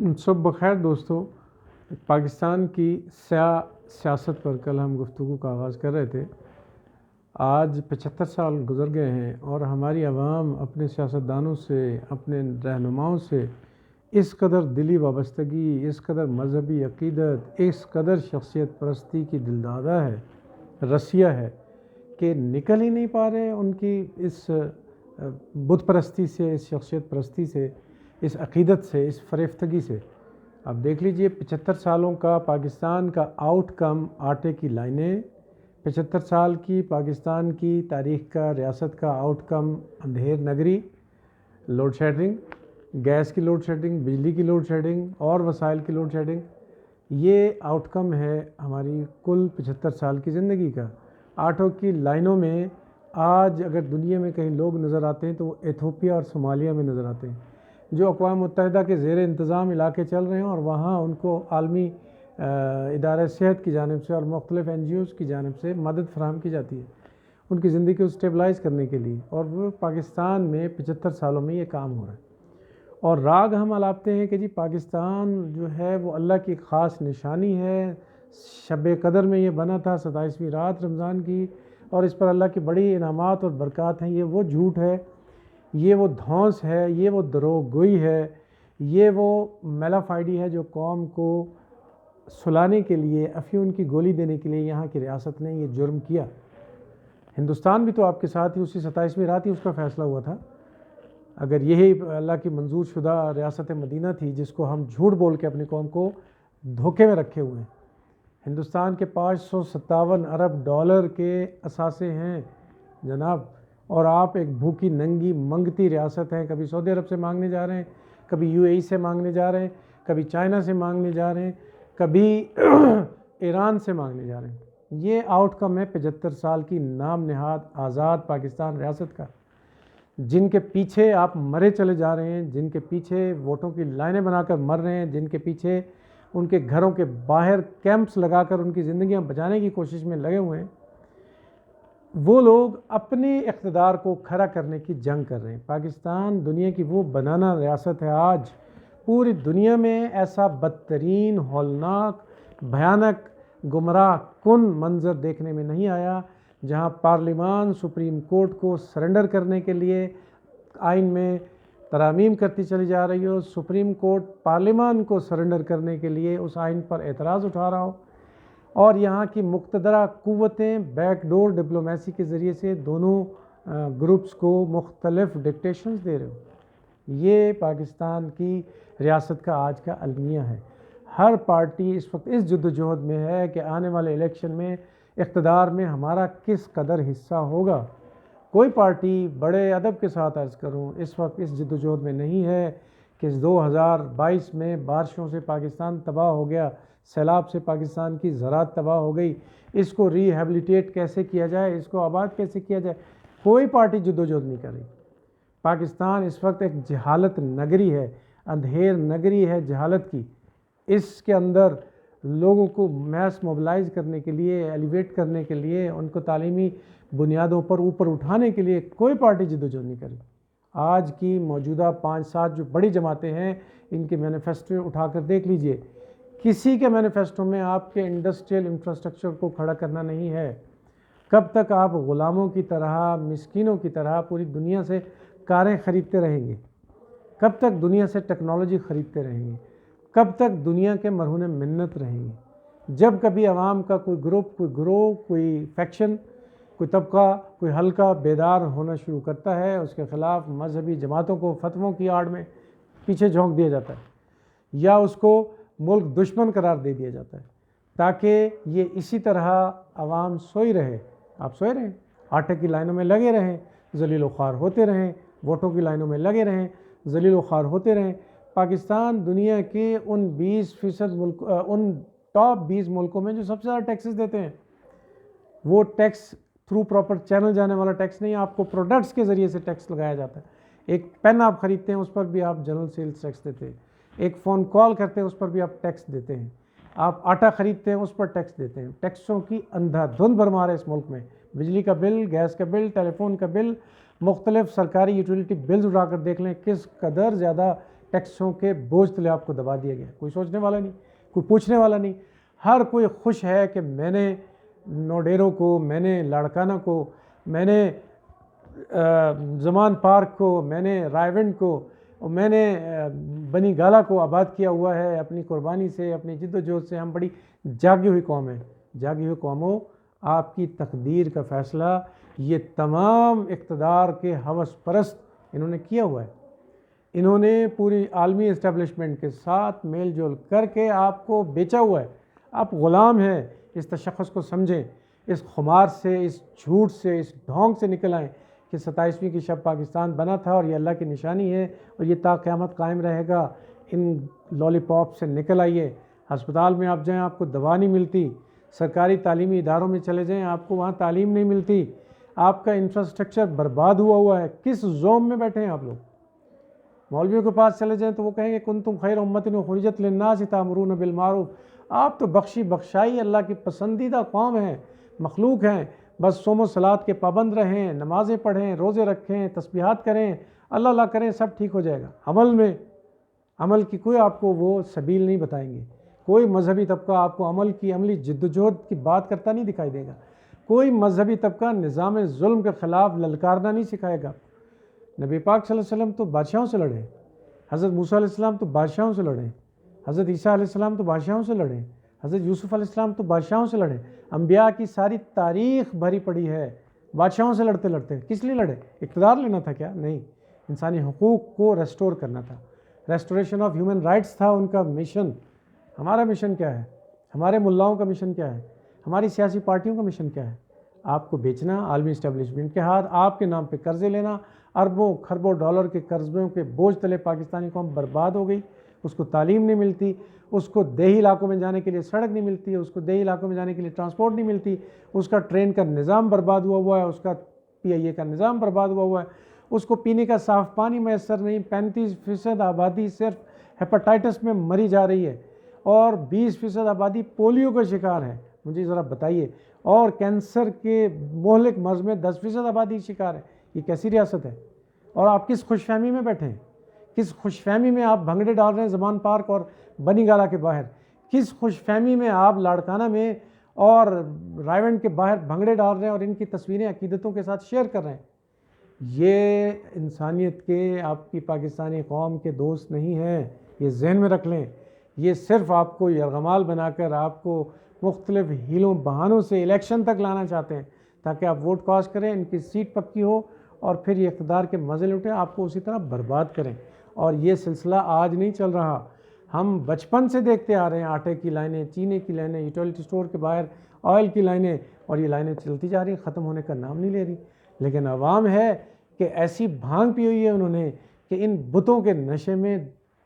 صبح بخیر دوستو، پاکستان کی سیاست پر کل ہم گفتگو کا آغاز کر رہے تھے۔ آج 75 سال گزر گئے ہیں اور ہماری عوام اپنے سیاستدانوں سے، اپنے رہنماؤں سے اس قدر دلی وابستگی، اس قدر مذہبی عقیدت، اس قدر شخصیت پرستی کی دلدادہ ہے، رسیہ ہے کہ نکل ہی نہیں پا رہے ان کی اس بت پرستی سے، اس شخصیت پرستی سے، اس عقیدت سے، اس فریفتگی سے۔ اب دیکھ لیجئے 75 سالوں کا پاکستان کا آؤٹ کم آٹے کی لائنیں، 75 سال کی پاکستان کی تاریخ کا، ریاست کا آؤٹ کم اندھیر نگری، لوڈ شیڈنگ، گیس کی لوڈ شیڈنگ، بجلی کی لوڈ شیڈنگ اور وسائل کی لوڈ شیڈنگ۔ یہ آؤٹ کم ہے ہماری کل 75 سال کی زندگی کا۔ آٹوں کی لائنوں میں آج اگر دنیا میں کہیں لوگ نظر آتے ہیں تو وہ ایتھوپیا اور صومالیہ میں نظر آتے ہیں، جو اقوام متحدہ کے زیر انتظام علاقے چل رہے ہیں، اور وہاں ان کو عالمی ادارہ صحت کی جانب سے اور مختلف NGOs کی جانب سے مدد فراہم کی جاتی ہے ان کی زندگی کو اسٹیبلائز کرنے کے لیے، اور وہ پاکستان میں 75 سالوں میں یہ کام ہو رہا ہے۔ اور راگ ہم الاپتے ہیں کہ جی پاکستان جو ہے وہ اللہ کی خاص نشانی ہے، شب قدر میں یہ بنا تھا، 27ویں رات رمضان کی، اور اس پر اللہ کی بڑی انعامات اور برکات ہیں۔ یہ وہ جھوٹ ہے، یہ وہ دھونس ہے، یہ وہ دروغ گوئی ہے، یہ وہ میلا فائڈی ہے جو قوم کو سلانے کے لیے، افیون کی گولی دینے کے لیے یہاں کی ریاست نے یہ جرم کیا۔ ہندوستان بھی تو آپ کے ساتھ ہی اسی 27ویں رات ہی اس کا فیصلہ ہوا تھا۔ اگر یہی اللہ کی منظور شدہ ریاست مدینہ تھی جس کو ہم جھوٹ بول کے اپنی قوم کو دھوکے میں رکھے ہوئے ہیں، ہندوستان کے 557 ارب ڈالر کے اثاثے ہیں جناب، اور آپ ایک بھوکی ننگی منگتی ریاست ہیں، کبھی سعودی عرب سے مانگنے جا رہے ہیں، کبھی UAE سے مانگنے جا رہے ہیں، کبھی چائنا سے مانگنے جا رہے ہیں، کبھی ایران سے مانگنے جا رہے ہیں۔ یہ آؤٹ کم ہے 75 سال کی نام نہاد آزاد پاکستان ریاست کا، جن کے پیچھے آپ مرے چلے جا رہے ہیں، جن کے پیچھے ووٹوں کی لائنیں بنا کر مر رہے ہیں، جن کے پیچھے ان کے گھروں کے باہر کیمپس لگا کر ان کی زندگیاں بچانے کی کوشش میں لگے ہوئے ہیں، وہ لوگ اپنے اقتدار کو کھڑا کرنے کی جنگ کر رہے ہیں۔ پاکستان دنیا کی وہ بنانا ریاست ہے، آج پوری دنیا میں ایسا بدترین، ہولناک، بھیانک، گمراہ کن منظر دیکھنے میں نہیں آیا، جہاں پارلیمان سپریم کورٹ کو سرنڈر کرنے کے لیے آئین میں ترامیم کرتی چلی جا رہی ہو، سپریم کورٹ پارلیمان کو سرنڈر کرنے کے لیے اس آئین پر اعتراض اٹھا رہا ہو، اور یہاں کی مقتدرہ قوتیں بیک ڈور ڈپلومیسی کے ذریعے سے دونوں گروپس کو مختلف ڈکٹیشنز دے رہے ہو۔ یہ پاکستان کی ریاست کا آج کا المیہ ہے۔ ہر پارٹی اس وقت اس جدوجہد میں ہے کہ آنے والے الیکشن میں اقتدار میں ہمارا کس قدر حصہ ہوگا۔ کوئی پارٹی بڑے ادب کے ساتھ عرض کروں اس وقت اس جدوجہد میں نہیں ہے کہ 2022 میں بارشوں سے پاکستان تباہ ہو گیا، سیلاب سے پاکستان کی زراعت تباہ ہو گئی، اس کو ری ہیبلیٹیٹ کیسے کیا جائے، اس کو آباد کیسے کیا جائے۔ کوئی پارٹی جدوجہد نہیں کر رہی۔ پاکستان اس وقت ایک جہالت نگری ہے، اندھیر نگری ہے جہالت کی۔ اس کے اندر لوگوں کو میس موبلائز کرنے کے لیے، ایلیویٹ کرنے کے لیے، ان کو تعلیمی بنیادوں پر اوپر اٹھانے کے لیے کوئی پارٹی جدوجہد نہیں کر رہی۔ آج کی موجودہ 5-7 جو بڑی جماعتیں ہیں، ان کے مینیفیسٹو اٹھا کر دیکھ لیجئے، کسی کے مینیفیسٹو میں آپ کے انڈسٹریل انفراسٹرکچر کو کھڑا کرنا نہیں ہے۔ کب تک آپ غلاموں کی طرح، مسکینوں کی طرح پوری دنیا سے کاریں خریدتے رہیں گے؟ کب تک دنیا سے ٹیکنالوجی خریدتے رہیں گے؟ کب تک دنیا کے مرہون منت رہیں گے؟ جب کبھی عوام کا کوئی گروپ، کوئی گروہ، کوئی فیکشن، کوئی طبقہ، کوئی حلقہ بیدار ہونا شروع کرتا ہے، اس کے خلاف مذہبی جماعتوں کو فتووں کی آڑ میں پیچھے جھونک دیا جاتا ہے، یا اس کو ملک دشمن قرار دے دیا جاتا ہے، تاکہ یہ اسی طرح عوام سوئی رہے۔ آپ سوئے رہیں، آٹے کی لائنوں میں لگے رہیں، ذلیل و خوار ہوتے رہیں، ووٹوں کی لائنوں میں لگے رہیں، ذلیل و خوار ہوتے رہیں۔ پاکستان دنیا کے ان 20% ملک، ان ٹاپ 20 ملکوں میں جو سب سے زیادہ ٹیکسز دیتے ہیں، وہ ٹیکس تھرو پراپر چینل جانے والا ٹیکس نہیں، آپ کو پروڈکٹس کے ذریعے سے ٹیکس لگایا جاتا ہے۔ ایک پین آپ خریدتے ہیں اس پر بھی آپ جنرل سیلز ٹیکس دیتے ہیں، ایک فون کال کرتے ہیں اس پر بھی آپ ٹیکس دیتے ہیں، آپ آٹا خریدتے ہیں اس پر ٹیکس دیتے ہیں۔ ٹیکسوں کی اندھا دھند بھرمار ہے اس ملک میں۔ بجلی کا بل، گیس کا بل، ٹیلی فون کا بل، مختلف سرکاری یوٹیلیٹی بلز اٹھا کر دیکھ لیں کس قدر زیادہ ٹیکسوں کے بوجھ تلے آپ کو دبا دیا گیا. کوئی سوچنے والا نہیں, کوئی پوچھنے والا نہیں. ہر کوئی خوش ہے کہ میں نے نوڈیرو کو, میں نے لاڑکانہ کو, میں نے زمان پارک کو, میں نے رائے ونڈ کو, میں نے بنی گالا کو آباد کیا ہوا ہے اپنی قربانی سے, اپنی جد و جہد سے. ہم بڑی جاگی ہوئی قوم ہے. جاگی ہوئی قوموں, آپ کی تقدیر کا فیصلہ یہ تمام اقتدار کے ہوس پرست انہوں نے کیا ہوا ہے. انہوں نے پوری عالمی اسٹیبلشمنٹ کے ساتھ میل جول کر کے آپ کو بیچا ہوا ہے. آپ غلام ہیں. اس تشخص کو سمجھیں, اس خمار سے, اس جھوٹ سے, اس ڈھونگ سے نکل آئیں کہ 27ویں کی شب پاکستان بنا تھا اور یہ اللہ کی نشانی ہے اور یہ تا قیامت قائم رہے گا. ان لالی پاپ سے نکل آئیے. ہسپتال میں آپ جائیں, آپ کو دوا نہیں ملتی. سرکاری تعلیمی اداروں میں چلے جائیں, آپ کو وہاں تعلیم نہیں ملتی. آپ کا انفراسٹرکچر برباد ہوا ہے. کس زوم میں بیٹھے ہیں آپ لوگ؟ مولویوں کے پاس چلے جائیں تو وہ کہیں گے کنتم خیر امت اخرجت للناس تأمرون بالمعروف. آپ تو بخشی بخشائی اللہ کی پسندیدہ قوم ہیں, مخلوق ہیں. بس صوم و صلات کے پابند رہیں, نمازیں پڑھیں, روزے رکھیں, تسبیحات کریں, اللہ اللہ کریں, سب ٹھیک ہو جائے گا. عمل کی کوئی آپ کو وہ سبیل نہیں بتائیں گے. کوئی مذہبی طبقہ آپ کو عملی جدوجہد کی بات کرتا نہیں دکھائی دے گا. کوئی مذہبی طبقہ نظام ظلم کے خلاف للکارنا نہیں سکھائے گا. نبی پاک صلی اللہ علیہ وسلم تو بادشاہوں سے لڑے, حضرت موسیٰ علیہ السلام تو بادشاہوں سے لڑے, حضرت عیسیٰ علیہ السلام تو بادشاہوں سے لڑے, حضرت یوسف علیہ السلام تو بادشاہوں سے لڑے. انبیاء کی ساری تاریخ بھری پڑی ہے بادشاہوں سے لڑتے لڑتے. کس لیے لڑے؟ اقتدار لینا تھا کیا؟ نہیں, انسانی حقوق کو ریسٹور کرنا تھا. ریسٹوریشن آف ہیومن رائٹس تھا ان کا مشن. ہمارا مشن کیا ہے؟ ہمارے ملاؤں کا مشن کیا ہے؟ ہماری سیاسی پارٹیوں کا مشن کیا ہے؟ آپ کو بیچنا عالمی اسٹیبلشمنٹ کے ہاتھ, آپ کے نام پہ قرضے لینا, اربوں کھربوں ڈالر کے قرضوں کے بوجھ تلے پاکستانی قوم برباد ہو گئی. اس کو تعلیم نہیں ملتی, اس کو دیہی علاقوں میں جانے کے لیے سڑک نہیں ملتی, اس کو دیہی علاقوں میں جانے کے لیے ٹرانسپورٹ نہیں ملتی, اس کا ٹرین کا نظام برباد ہوا ہے, اس کا PIA کا نظام برباد ہوا ہے, اس کو پینے کا صاف پانی میسر نہیں. 35% آبادی صرف ہیپاٹائٹس میں مری جا رہی ہے اور 20% آبادی پولیو کا شکار ہے. مجھے ذرا بتائیے, اور کینسر کے مہلک مرض میں 10% آبادی شکار ہے. یہ کیسی ریاست ہے؟ اور آپ کس خوش فہمی میں بیٹھے ہیں؟ کس خوش فہمی میں آپ بھنگڑے ڈال رہے ہیں زمان پارک اور بنی گالا کے باہر؟ کس خوش فہمی میں آپ لاڑکانہ میں اور رائے ونڈ کے باہر بھنگڑے ڈال رہے ہیں اور ان کی تصویریں عقیدتوں کے ساتھ شیئر کر رہے ہیں؟ یہ انسانیت کے, آپ کی پاکستانی قوم کے دوست نہیں ہیں. یہ ذہن میں رکھ لیں. یہ صرف آپ کو یرغمال بنا کر آپ کو مختلف ہیلوں بہانوں سے الیکشن تک لانا چاہتے ہیں تاکہ آپ ووٹ کاسٹ کریں, ان کی سیٹ پکی ہو اور پھر یہ اقتدار کے مزے لوٹیں, آپ کو اسی طرح برباد کریں. اور یہ سلسلہ آج نہیں چل رہا. ہم بچپن سے دیکھتے آ رہے ہیں آٹے کی لائنیں, چینے کی لائنیں, یوٹیلیٹی سٹور کے باہر آئل کی لائنیں, اور یہ لائنیں چلتی جا رہی ہیں, ختم ہونے کا نام نہیں لے رہی. لیکن عوام ہے کہ ایسی بھانگ پی ہوئی ہے انہوں نے کہ ان بتوں کے نشے میں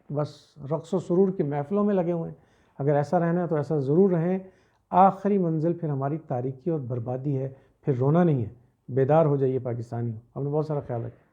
بس رقص و سرور کی محفلوں میں لگے ہوئے ہیں. اگر ایسا رہنا ہے تو ایسا ضرور رہیں. آخری منزل پھر ہماری تاریکی اور بربادی ہے, پھر رونا نہیں ہے. بیدار ہو جائیے پاکستانی, ہم نے بہت سارا خیال رکھا.